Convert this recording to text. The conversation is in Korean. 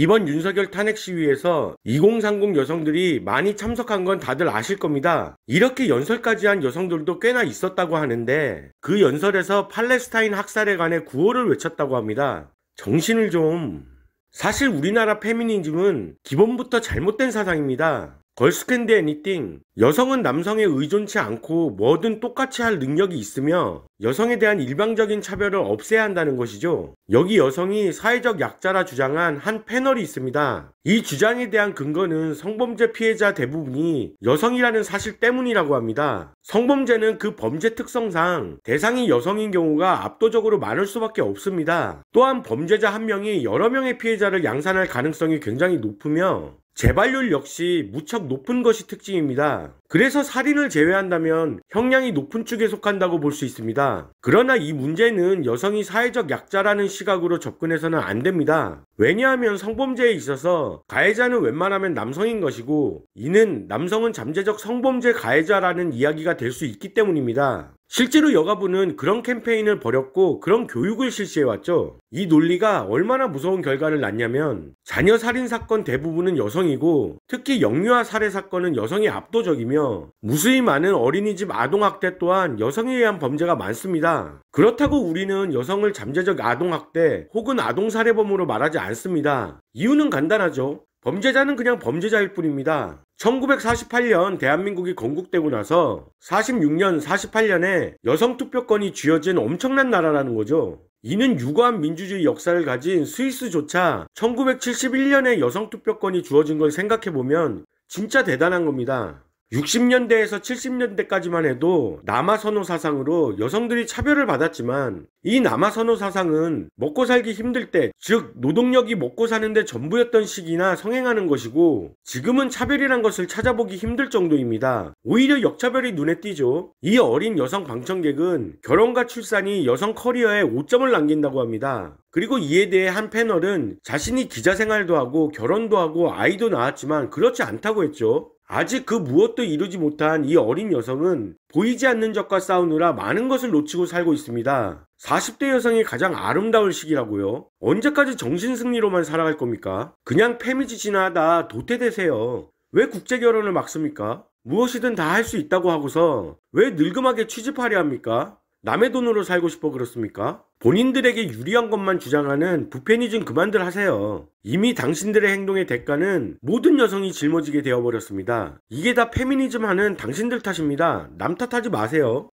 이번 윤석열 탄핵 시위에서 2030 여성들이 많이 참석한 건 다들 아실 겁니다. 이렇게 연설까지 한 여성들도 꽤나 있었다고 하는데 그 연설에서 팔레스타인 학살에 관해 구호를 외쳤다고 합니다. 정신을 좀... 사실 우리나라 페미니즘은 기본부터 잘못된 사상입니다. 걸스 캔 드 애니띵, 여성은 남성에 의존치 않고 뭐든 똑같이 할 능력이 있으며 여성에 대한 일방적인 차별을 없애야 한다는 것이죠. 여기 여성이 사회적 약자라 주장한 한 패널이 있습니다. 이 주장에 대한 근거는 성범죄 피해자 대부분이 여성이라는 사실 때문이라고 합니다. 성범죄는 그 범죄 특성상 대상이 여성인 경우가 압도적으로 많을 수밖에 없습니다. 또한 범죄자 한 명이 여러 명의 피해자를 양산할 가능성이 굉장히 높으며 재발률 역시 무척 높은 것이 특징입니다. 그래서 살인을 제외한다면 형량이 높은 축에 속한다고 볼 수 있습니다. 그러나 이 문제는 여성이 사회적 약자라는 시각으로 접근해서는 안 됩니다. 왜냐하면 성범죄에 있어서 가해자는 웬만하면 남성인 것이고 이는 남성은 잠재적 성범죄 가해자라는 이야기가 될 수 있기 때문입니다. 실제로 여가부는 그런 캠페인을 벌였고 그런 교육을 실시해왔죠. 이 논리가 얼마나 무서운 결과를 낳냐면 자녀 살인 사건 대부분은 여성이고 특히 영유아 살해 사건은 여성이 압도적이며 무수히 많은 어린이집 아동학대 또한 여성에 의한 범죄가 많습니다. 그렇다고 우리는 여성을 잠재적 아동학대 혹은 아동살해범으로 말하지 않습니다. 이유는 간단하죠. 범죄자는 그냥 범죄자일 뿐입니다. 1948년 대한민국이 건국되고 나서 46년, 48년에 여성 투표권이 쥐어진 엄청난 나라라는 거죠. 이는 유구한 민주주의 역사를 가진 스위스조차 1971년에 여성 투표권이 주어진 걸 생각해보면 진짜 대단한 겁니다. 60년대에서 70년대까지만 해도 남아선호 사상으로 여성들이 차별을 받았지만 이 남아선호 사상은 먹고 살기 힘들 때, 즉 노동력이 먹고 사는데 전부였던 시기나 성행하는 것이고 지금은 차별이란 것을 찾아보기 힘들 정도입니다. 오히려 역차별이 눈에 띄죠. 이 어린 여성 방청객은 결혼과 출산이 여성 커리어에 오점을 남긴다고 합니다. 그리고 이에 대해 한 패널은 자신이 기자 생활도 하고 결혼도 하고 아이도 낳았지만 그렇지 않다고 했죠. 아직 그 무엇도 이루지 못한 이 어린 여성은 보이지 않는 적과 싸우느라 많은 것을 놓치고 살고 있습니다. 40대 여성이 가장 아름다울 시기라고요? 언제까지 정신승리로만 살아갈 겁니까? 그냥 페미지지나 하다 도태되세요. 왜 국제결혼을 막습니까? 무엇이든 다 할 수 있다고 하고서 왜 늙음하게 취집하려 합니까? 남의 돈으로 살고 싶어 그렇습니까? 본인들에게 유리한 것만 주장하는 부페니즘 그만들 하세요. 이미 당신들의 행동의 대가는 모든 여성이 짊어지게 되어버렸습니다. 이게 다 페미니즘 하는 당신들 탓입니다. 남 탓하지 마세요.